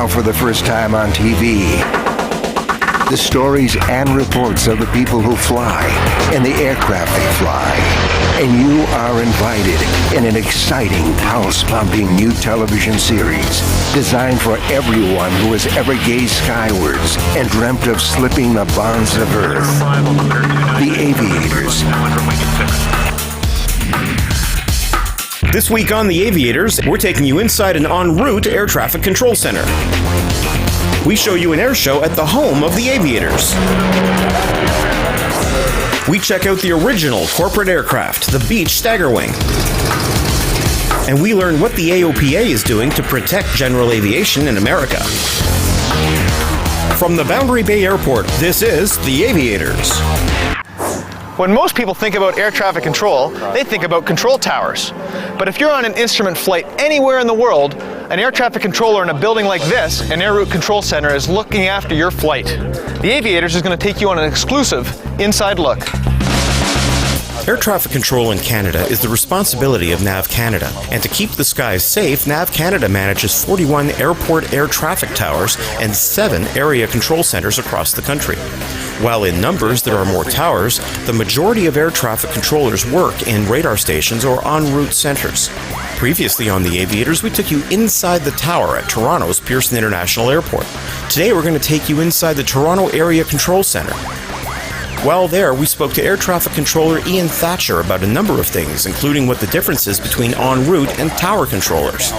now for the first time on TV. The stories and reports of the people who fly and the aircraft they fly. And you are invited in an exciting, pulse-pumping new television series designed for everyone who has ever gazed skywards and dreamt of slipping the bonds of Earth. The Aviators. This week on The Aviators, we're taking you inside an en route air traffic control center. We show you an air show at the home of the Aviators. We check out the original corporate aircraft, the Beech Staggerwing. And we learn what the AOPA is doing to protect general aviation in America. From the Boundary Bay Airport, this is The Aviators. When most people think about air traffic control, they think about control towers. But if you're on an instrument flight anywhere in the world, an air traffic controller in a building like this, an air route control center, is looking after your flight. The Aviators is going to take you on an exclusive inside look. Air traffic control in Canada is the responsibility of NAV Canada, and to keep the skies safe, NAV Canada manages 41 airport air traffic towers and 7 area control centers across the country. While in numbers there are more towers, the majority of air traffic controllers work in radar stations or en route centers. Previously on The Aviators, we took you inside the tower at Toronto's Pearson International Airport. Today we're going to take you inside the Toronto Area Control Center. While there, we spoke to air traffic controller Ian Thatcher about a number of things, including what the difference is between en route and tower controllers.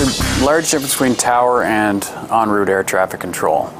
The large difference between tower and en route air traffic control.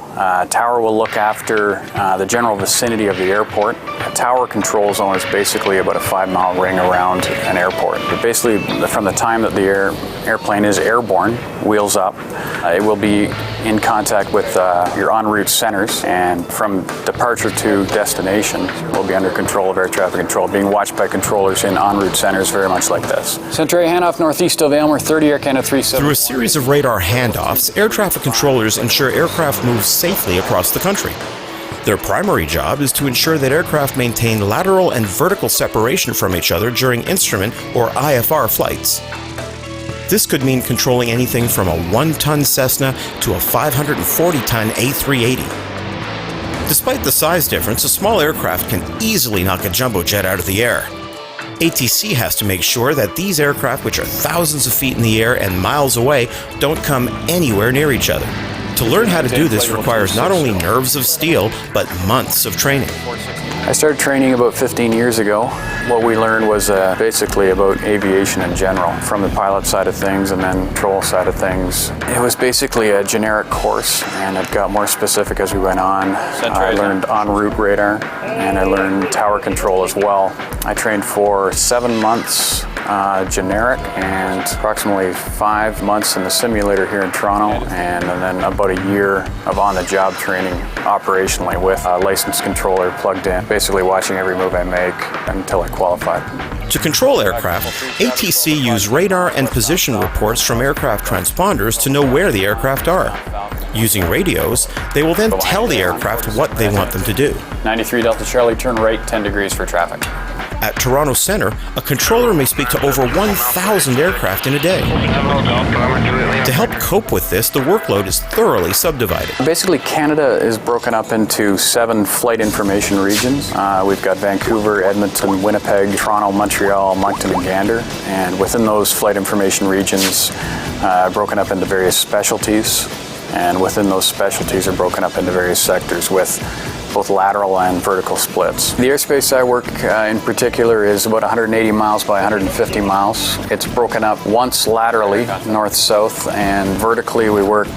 Tower will look after the general vicinity of the airport. A tower control zone is basically about a 5-mile ring around an airport. But basically, from the time that the airplane is airborne, wheels up, it will be in contact with your en route centers, and from departure to destination will be under control of air traffic control, being watched by controllers in en route centers very much like this. Center handoff northeast of Aylmer, 30 Air Canada 37. Through a series of radar handoffs, air traffic controllers ensure aircraft move safely across the country. Their primary job is to ensure that aircraft maintain lateral and vertical separation from each other during instrument or IFR flights. This could mean controlling anything from a 1-ton Cessna to a 540-ton A380. Despite the size difference, a small aircraft can easily knock a jumbo jet out of the air. ATC has to make sure that these aircraft, which are thousands of feet in the air and miles away, don't come anywhere near each other. To learn how to do this requires not only nerves of steel, but months of training. I started training about 15 years ago. What we learned was basically about aviation in general, from the pilot side of things and then control side of things. It was basically a generic course, and it got more specific as we went on. I learned en route radar, and I learned tower control as well. I trained for 7 months generic and approximately 5 months in the simulator here in Toronto, and then about a year of on-the-job training operationally with a licensed controller plugged in, basically watching every move I make until I qualified. To control aircraft, ATC use radar and position reports from aircraft transponders to know where the aircraft are. Using radios, they will then tell the aircraft what they want them to do. 93 Delta Charlie, turn right 10 degrees for traffic. At Toronto Centre, a controller may speak to over 1,000 aircraft in a day. To help cope with this, the workload is thoroughly subdivided. Basically, Canada is broken up into 7 flight information regions. We've got Vancouver, Edmonton, Winnipeg, Toronto, Montreal, Moncton, and Gander. And within those flight information regions, broken up into various specialties. And within those specialties are broken up into various sectors with both lateral and vertical splits. The airspace I work in particular is about 180 miles by 150 miles. It's broken up once laterally, north-south, and vertically we work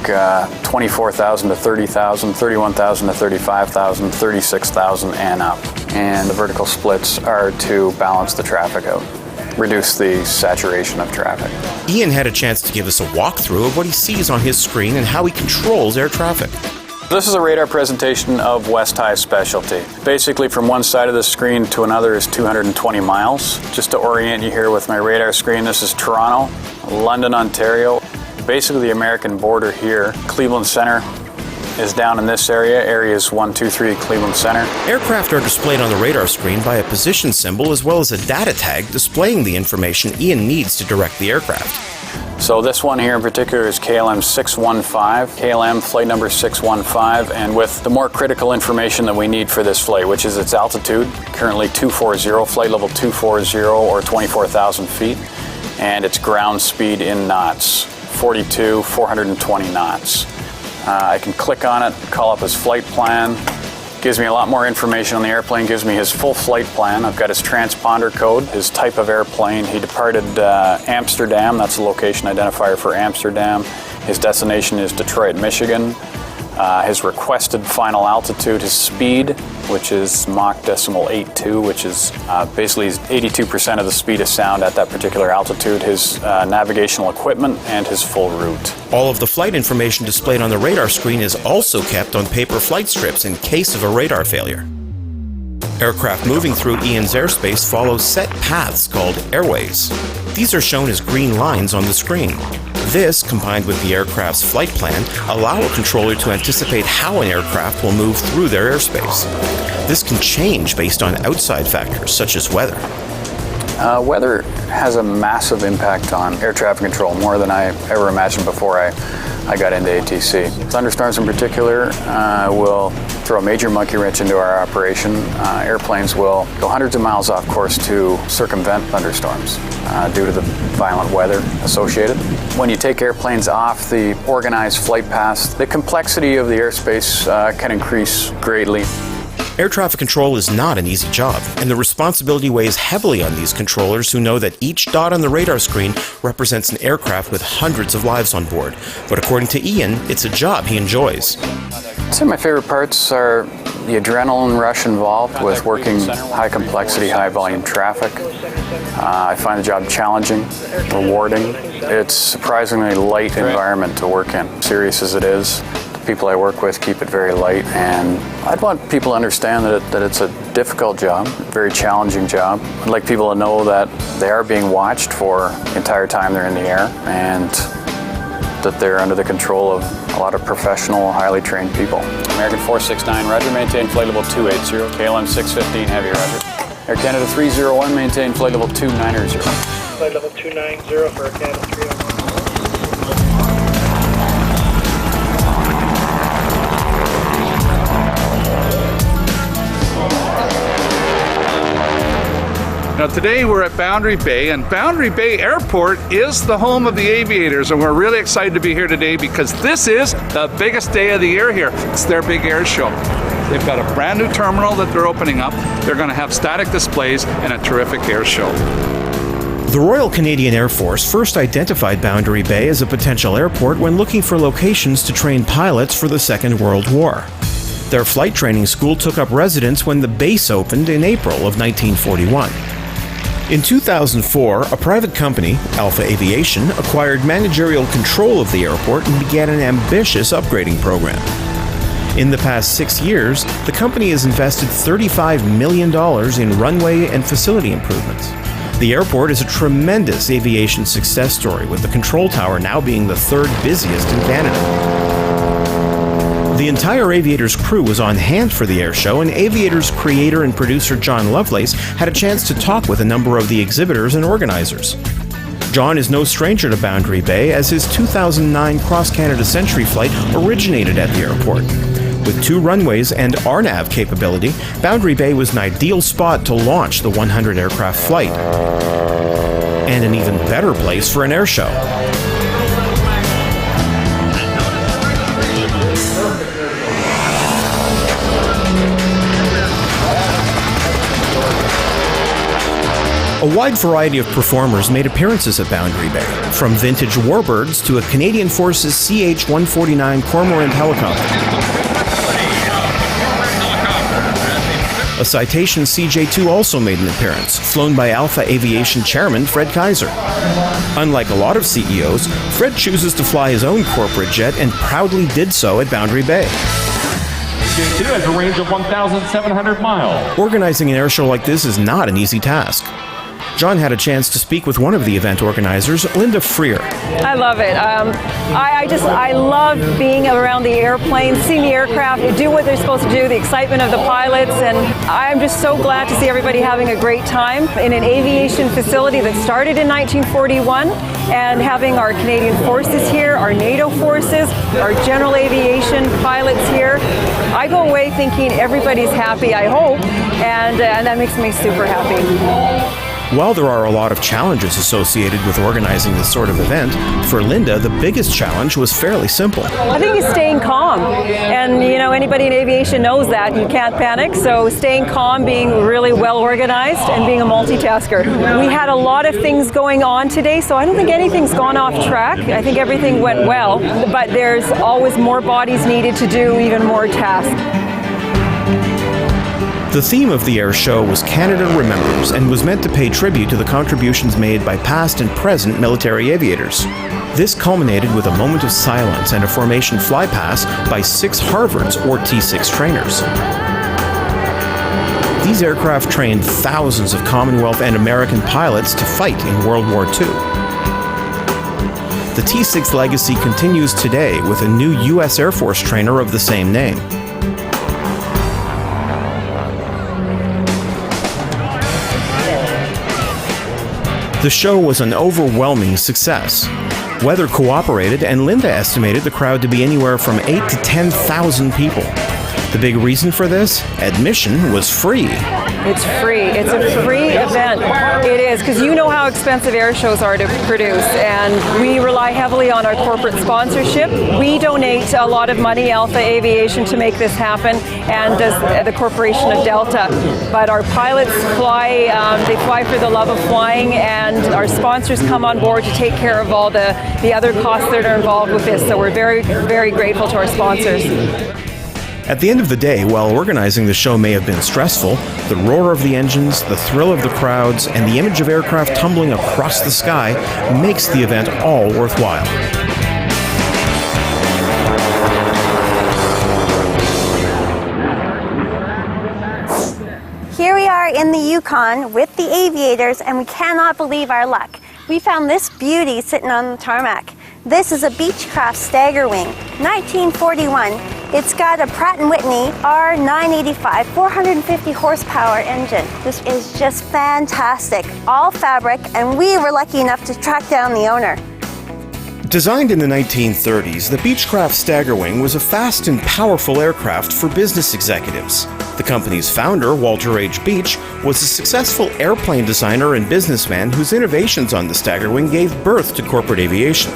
24,000 to 30,000, 31,000 to 35,000, 36,000 and up. And the vertical splits are to balance the traffic out, reduce the saturation of traffic. Ian had a chance to give us a walkthrough of what he sees on his screen and how he controls air traffic. This is a radar presentation of West High Specialty. Basically, from one side of the screen to another is 220 miles. Just to orient you here with my radar screen, this is Toronto, London, Ontario. Basically the American border here. Cleveland Center is down in this area, areas 1, 2, 3, Cleveland Center. Aircraft are displayed on the radar screen by a position symbol as well as a data tag displaying the information Ian needs to direct the aircraft. So this one here in particular is KLM 615, KLM flight number 615, and with the more critical information that we need for this flight, which is its altitude, currently 240, flight level 240 or 24,000 feet, and its ground speed in knots, 420 knots. I can click on it, call up his flight plan. Gives me a lot more information on the airplane, gives me his full flight plan. I've got his transponder code, his type of airplane. He departed Amsterdam, that's the location identifier for Amsterdam. His destination is Detroit, Michigan. His requested final altitude, his speed, which is Mach decimal 82, which is basically 82% of the speed of sound at that particular altitude, his navigational equipment, and his full route. All of the flight information displayed on the radar screen is also kept on paper flight strips in case of a radar failure. Aircraft moving through Ian's airspace follow set paths called airways. These are shown as green lines on the screen. This, combined with the aircraft's flight plan, allow a controller to anticipate how an aircraft will move through their airspace. This can change based on outside factors such as weather. Weather has a massive impact on air traffic control, more than I ever imagined before I got into ATC. Thunderstorms in particular will throw a major monkey wrench into our operation. Airplanes will go hundreds of miles off course to circumvent thunderstorms due to the violent weather associated. When you take airplanes off the organized flight paths, the complexity of the airspace can increase greatly. Air traffic control is not an easy job, and the responsibility weighs heavily on these controllers who know that each dot on the radar screen represents an aircraft with hundreds of lives on board. But according to Ian, it's a job he enjoys. Some of my favorite parts are the adrenaline rush involved with working high complexity, high volume traffic. I find the job challenging, rewarding. It's a surprisingly light environment to work in, serious as it is. People I work with keep it very light, and I'd want people to understand that it's a difficult job, very challenging job. I'd like people to know that they are being watched for the entire time they're in the air, and that they're under the control of a lot of professional, highly trained people. American 469, roger, maintain flight level 280, KLM 615, heavy, roger. Air Canada 301, maintain flight level 290. Flight level 290 for Air Canada 301. Now today we're at Boundary Bay, and Boundary Bay Airport is the home of the aviators, and we're really excited to be here today because this is the biggest day of the year here. It's their big air show. They've got a brand new terminal that they're opening up. They're going to have static displays and a terrific air show. The Royal Canadian Air Force first identified Boundary Bay as a potential airport when looking for locations to train pilots for the Second World War. Their flight training school took up residence when the base opened in April of 1941. In 2004, a private company, Alpha Aviation, acquired managerial control of the airport and began an ambitious upgrading program. In the past 6 years, the company has invested $35 million in runway and facility improvements. The airport is a tremendous aviation success story, with the control tower now being the third busiest in Canada. The entire Aviators crew was on hand for the air show, and Aviators creator and producer John Lovelace had a chance to talk with a number of the exhibitors and organizers. John is no stranger to Boundary Bay, as his 2009 Cross Canada Century flight originated at the airport. With 2 runways and RNAV capability, Boundary Bay was an ideal spot to launch the 100 aircraft flight, and an even better place for an air show. A wide variety of performers made appearances at Boundary Bay, from vintage warbirds to a Canadian Forces CH-149 Cormorant helicopter. A Citation CJ-2 also made an appearance, flown by Alpha Aviation chairman Fred Kaiser. Unlike a lot of CEOs, Fred chooses to fly his own corporate jet and proudly did so at Boundary Bay. CJ-2 has a range of 1,700 miles. Organizing an air show like this is not an easy task. John had a chance to speak with one of the event organizers, Linda Freer. I love it. I love being around the airplanes, seeing the aircraft do what they're supposed to do, the excitement of the pilots, and I'm just so glad to see everybody having a great time in an aviation facility that started in 1941, and having our Canadian forces here, our NATO forces, our general aviation pilots here. I go away thinking everybody's happy, I hope, and that makes me super happy. While there are a lot of challenges associated with organizing this sort of event, for Linda, the biggest challenge was fairly simple. I think it's staying calm. And, you know, anybody in aviation knows that. You can't panic. So staying calm, being really well organized, and being a multitasker. We had a lot of things going on today, so I don't think anything's gone off track. I think everything went well. But there's always more bodies needed to do even more tasks. The theme of the air show was Canada Remembers and was meant to pay tribute to the contributions made by past and present military aviators. This culminated with a moment of silence and a formation flypast by 6 Harvards or T6 trainers. These aircraft trained thousands of Commonwealth and American pilots to fight in World War II. The T6 legacy continues today with a new U.S. Air Force trainer of the same name. The show was an overwhelming success. Weather cooperated, and Linda estimated the crowd to be anywhere from 8,000 to 10,000 people. The big reason for this? Admission was free. It's free. It's a free event. It is, because you know how expensive air shows are to produce, and we rely heavily on our corporate sponsorship. We donate a lot of money, Alpha Aviation, to make this happen, and does the Corporation of Delta. But our pilots fly, they fly for the love of flying, and our sponsors come on board to take care of all the other costs that are involved with this. So we're very, very grateful to our sponsors. At the end of the day, while organizing the show may have been stressful, the roar of the engines, the thrill of the crowds, and the image of aircraft tumbling across the sky makes the event all worthwhile. Here we are in the Yukon with the aviators, and we cannot believe our luck. We found this beauty sitting on the tarmac. This is a Beechcraft Staggerwing, 1941. It's got a Pratt & Whitney R985 450 horsepower engine. This is just fantastic, all fabric, and we were lucky enough to track down the owner. Designed in the 1930s, the Beechcraft Staggerwing was a fast and powerful aircraft for business executives. The company's founder, Walter H. Beech, was a successful airplane designer and businessman whose innovations on the Staggerwing gave birth to corporate aviation.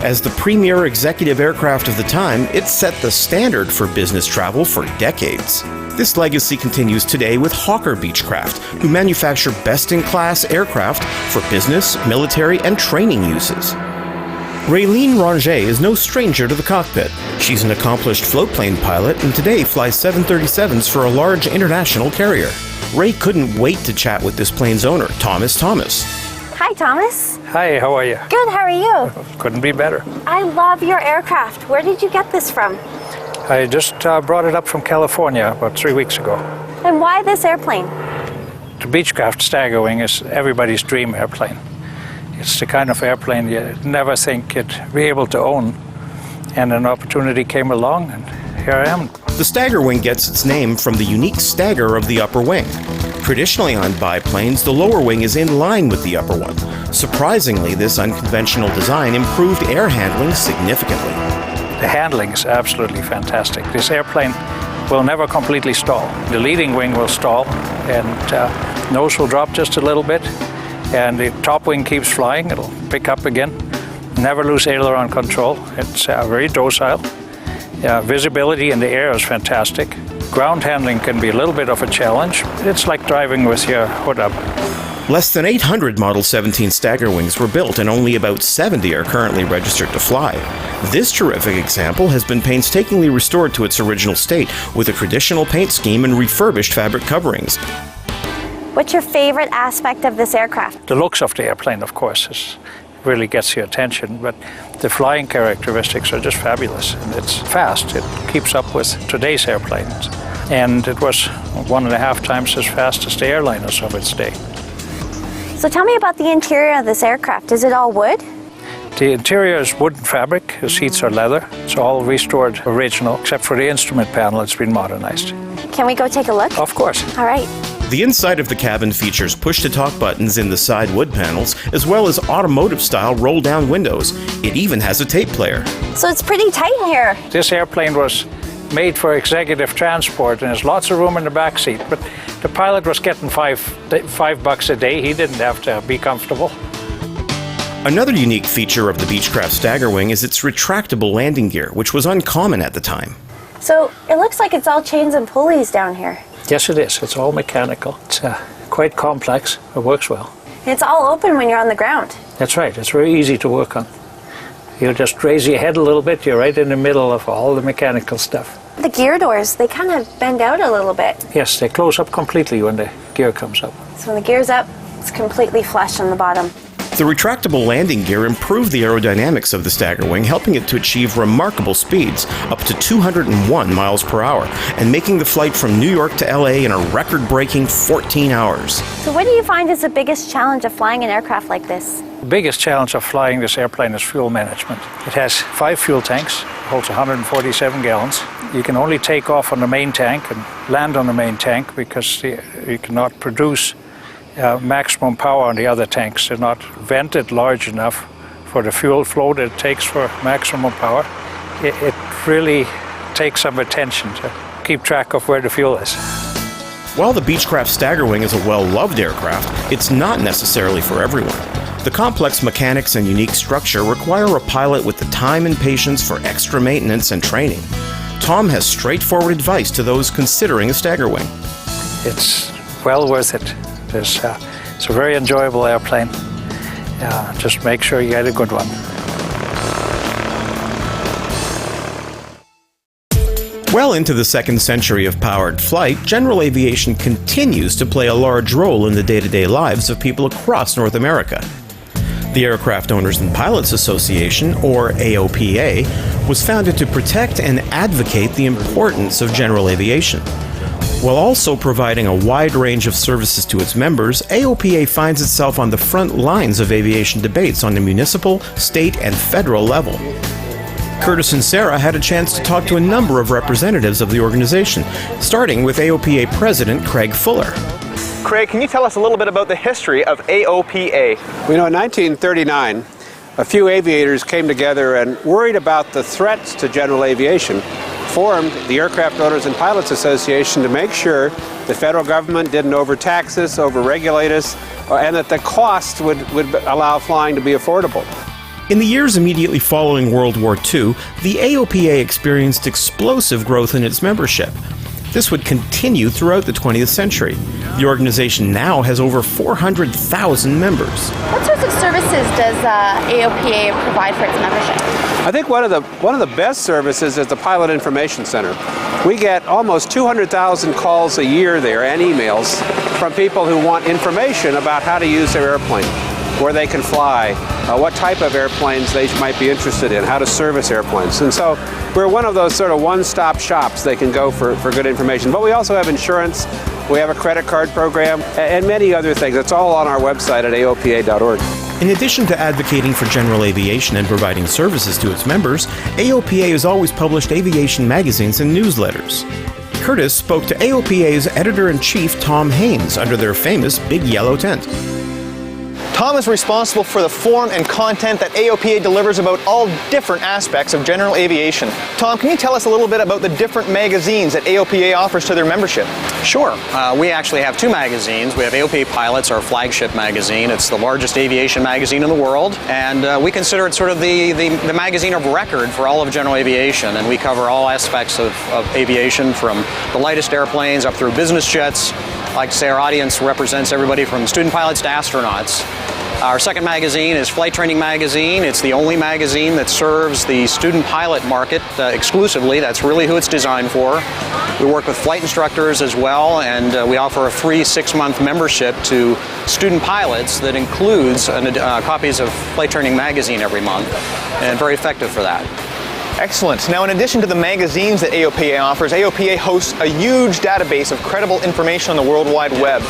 As the premier executive aircraft of the time, it set the standard for business travel for decades. This legacy continues today with Hawker Beechcraft, who manufacture best-in-class aircraft for business, military, and training uses. Raylene Ranger is no stranger to the cockpit. She's an accomplished floatplane pilot and today flies 737s for a large international carrier. Ray couldn't wait to chat with this plane's owner, Thomas Thomas. Hi, Thomas. Hi, how are you? Good, how are you? Couldn't be better. I love your aircraft. Where did you get this from? I just brought it up from California about 3 weeks ago. And why this airplane? The Beechcraft Staggerwing is everybody's dream airplane. It's the kind of airplane you never think you'd be able to own. And an opportunity came along, and here I am. The Staggerwing gets its name from the unique stagger of the upper wing. Traditionally on biplanes, the lower wing is in line with the upper one. Surprisingly, this unconventional design improved air handling significantly. The handling is absolutely fantastic. This airplane will never completely stall. The leading wing will stall, and nose will drop just a little bit, and the top wing keeps flying. It'll pick up again. Never lose aileron control. It's very docile. Visibility in the air is fantastic. Ground handling can be a little bit of a challenge. It's like driving with your hood up. Less than 800 Model 17 Staggerwings were built, and only about 70 are currently registered to fly. This terrific example has been painstakingly restored to its original state, with a traditional paint scheme and refurbished fabric coverings. What's your favorite aspect of this aircraft? The looks of the airplane, of course, really gets your attention, but the flying characteristics are just fabulous. And it's fast. It keeps up with today's airplanes. And it was 1.5 times as fast as the airliners of its day. So tell me about the interior of this aircraft. Is it all wood? The interior is wooden fabric, the seats are leather. It's all restored original, except for the instrument panel, it's been modernized. Can we go take a look? Of course. All right. The inside of the cabin features push-to-talk buttons in the side wood panels, as well as automotive-style roll-down windows. It even has a tape player. So it's pretty tight in here. This airplane was made for executive transport, and there's lots of room in the back seat, but the pilot was getting $5 a day. He didn't have to be comfortable. Another unique feature of the Beechcraft Staggerwing is its retractable landing gear, which was uncommon at the time. So it looks like it's all chains and pulleys down here. Yes, it is. It's all mechanical. It's quite complex. It works well. And it's all open when you're on the ground. That's right. It's very easy to work on. You just raise your head a little bit, you're right in the middle of all the mechanical stuff. The gear doors, they kind of bend out a little bit. Yes, they close up completely when the gear comes up. So when the gear's up, it's completely flush on the bottom. The retractable landing gear improved the aerodynamics of the Staggerwing, helping it to achieve remarkable speeds, up to 201 miles per hour, and making the flight from New York to LA in a record-breaking 14 hours. So what do you find is the biggest challenge of flying an aircraft like this? The biggest challenge of flying this airplane is fuel management. It has 5 fuel tanks, holds 147 gallons. You can only take off on the main tank and land on the main tank because you cannot produce maximum power on the other tanks. They're not vented large enough for the fuel flow that it takes for maximum power. It really takes some attention to keep track of where the fuel is. While the Beechcraft Staggerwing is a well-loved aircraft, it's not necessarily for everyone. The complex mechanics and unique structure require a pilot with the time and patience for extra maintenance and training. Tom has straightforward advice to those considering a Staggerwing. It's well worth it. It's a very enjoyable airplane. Just make sure you get a good one. Well into the second century of powered flight, general aviation continues to play a large role in the day-to-day lives of people across North America. The Aircraft Owners and Pilots Association, or AOPA, was founded to protect and advocate the importance of general aviation. While also providing a wide range of services to its members, AOPA finds itself on the front lines of aviation debates on the municipal, state, and federal level. Curtis and Sarah had a chance to talk to a number of representatives of the organization, starting with AOPA President Craig Fuller. Craig, can you tell us a little bit about the history of AOPA? We know in 1939, a few aviators came together and, worried about the threats to general aviation, formed the Aircraft Owners and Pilots Association to make sure the federal government didn't overtax us, overregulate us, and that the cost would allow flying to be affordable. In the years immediately following World War II, the AOPA experienced explosive growth in its membership. This would continue throughout the 20th century. The organization now has over 400,000 members. What sorts of services does AOPA provide for its membership? I think one of the best services is the Pilot Information Center. We get almost 200,000 calls a year there and emails from people who want information about how to use their airplane, where they can fly, what type of airplanes they might be interested in, how to service airplanes. And so we're one of those sort of one-stop shops they can go for good information. But we also have insurance, we have a credit card program, and many other things. It's all on our website at aopa.org. In addition to advocating for general aviation and providing services to its members, AOPA has always published aviation magazines and newsletters. Curtis spoke to AOPA's editor-in-chief Tom Haynes under their famous Big Yellow Tent. Tom is responsible for the form and content that AOPA delivers about all different aspects of general aviation. Tom, can you tell us a little bit about the different magazines that AOPA offers to their membership? Sure. We actually have 2 magazines. We have AOPA Pilots, our flagship magazine. It's the largest aviation magazine in the world, and we consider it sort of the magazine of record for all of general aviation, and we cover all aspects of aviation, from the lightest airplanes up through business jets. I like to say our audience represents everybody from student pilots to astronauts. Our second magazine is Flight Training Magazine. It's the only magazine that serves the student pilot market exclusively. That's really who it's designed for. We work with flight instructors as well, and we offer a free 6-month membership to student pilots that includes copies of Flight Training Magazine every month, and very effective for that. Excellent. Now, in addition to the magazines that AOPA offers, AOPA hosts a huge database of credible information on the World Wide Web.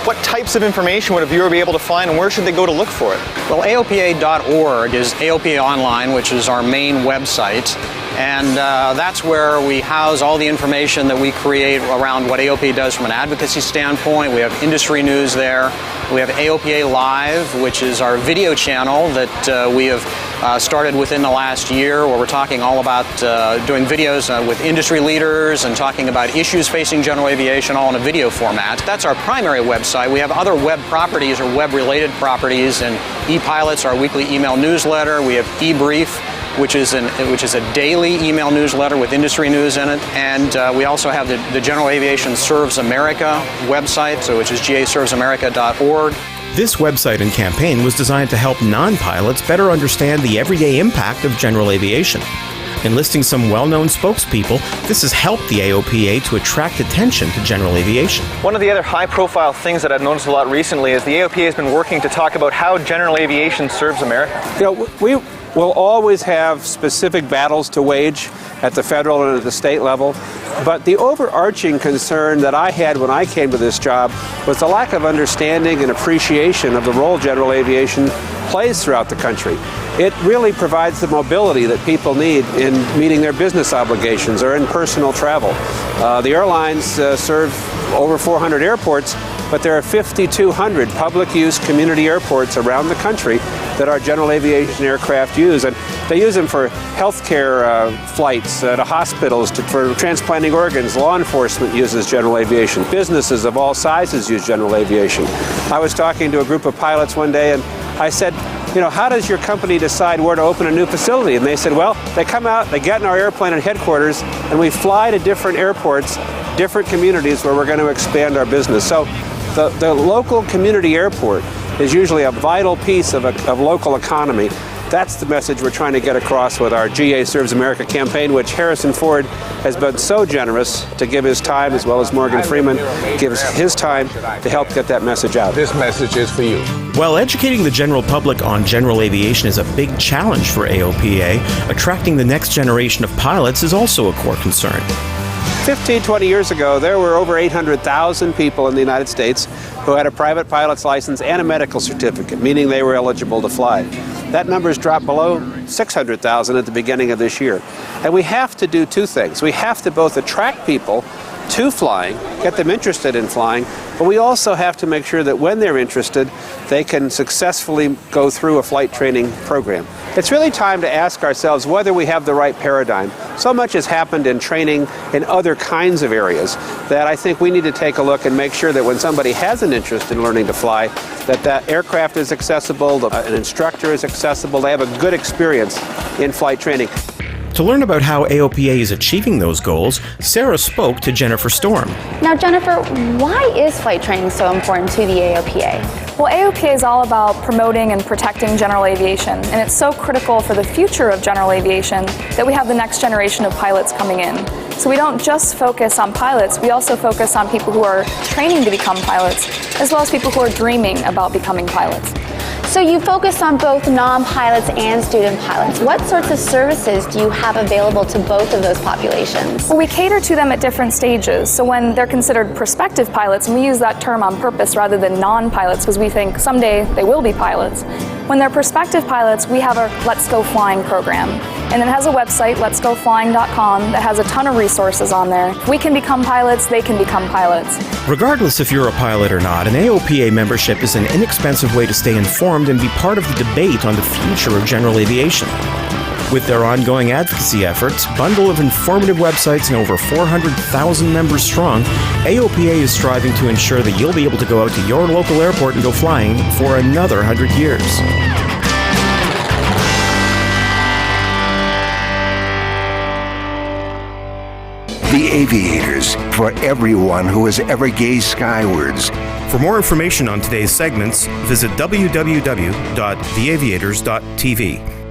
What types of information would a viewer be able to find, and where should they go to look for it? Well, AOPA.org is AOPA Online, which is our main website. And that's where we house all the information that we create around what AOPA does from an advocacy standpoint. We have industry news there. We have AOPA Live, which is our video channel that we have started within the last year, where we're talking all about doing videos with industry leaders and talking about issues facing general aviation, all in a video format. That's our primary website. We have other web properties or web-related properties, and ePilots, our weekly email newsletter. We have eBrief, which is a daily email newsletter with industry news in it. And we also have the General Aviation Serves America website, which is gaservesamerica.org. This website and campaign was designed to help non-pilots better understand the everyday impact of general aviation. Enlisting some well-known spokespeople, this has helped the AOPA to attract attention to general aviation. One of the other high-profile things that I've noticed a lot recently is the AOPA has been working to talk about how general aviation serves America. You know, we will always have specific battles to wage at the federal and at the state level, but the overarching concern that I had when I came to this job was the lack of understanding and appreciation of the role general aviation plays throughout the country. It really provides the mobility that people need in meeting their business obligations or in personal travel. The airlines serve over 400 airports, but there are 5,200 public use community airports around the country that our general aviation aircraft use. And they use them for healthcare flights to hospitals, for transplanting organs. Law enforcement uses general aviation. Businesses of all sizes use general aviation. I was talking to a group of pilots one day, and I said, you know, how does your company decide where to open a new facility? And they said, well, they come out, they get in our airplane at headquarters, and we fly to different airports, different communities where we're going to expand our business. So the local community airport is usually a vital piece of local economy. That's the message we're trying to get across with our GA Serves America campaign, which Harrison Ford has been so generous to give his time, as well as Morgan Freeman gives his time to help get that message out. This message is for you. While educating the general public on general aviation is a big challenge for AOPA, attracting the next generation of pilots is also a core concern. 15, 20 years ago, there were over 800,000 people in the United States who had a private pilot's license and a medical certificate, meaning they were eligible to fly. That number's dropped below 600,000 at the beginning of this year. And we have to do two things. We have to both attract people to flying, get them interested in flying, but we also have to make sure that when they're interested, they can successfully go through a flight training program. It's really time to ask ourselves whether we have the right paradigm. So much has happened in training in other kinds of areas that I think we need to take a look and make sure that when somebody has an interest in learning to fly, that aircraft is accessible, an instructor is accessible, they have a good experience in flight training. To learn about how AOPA is achieving those goals, Sarah spoke to Jennifer Storm. Now, Jennifer, why is flight training so important to the AOPA? Well, AOPA is all about promoting and protecting general aviation, and it's so critical for the future of general aviation that we have the next generation of pilots coming in. So we don't just focus on pilots, we also focus on people who are training to become pilots, as well as people who are dreaming about becoming pilots. So you focus on both non-pilots and student pilots. What sorts of services do you have available to both of those populations? Well, we cater to them at different stages. So when they're considered prospective pilots, and we use that term on purpose rather than non-pilots because we think someday they will be pilots. When they're prospective pilots, we have our Let's Go Flying program. And it has a website, letsgoflying.com, that has a ton of resources on there. If we can become pilots, they can become pilots. Regardless if you're a pilot or not, an AOPA membership is an inexpensive way to stay informed and be part of the debate on the future of general aviation. With their ongoing advocacy efforts, bundle of informative websites, and over 400,000 members strong, AOPA is striving to ensure that you'll be able to go out to your local airport and go flying for another 100 years. The Aviators, for everyone who has ever gazed skywards. For more information on today's segments, visit www.theaviators.tv.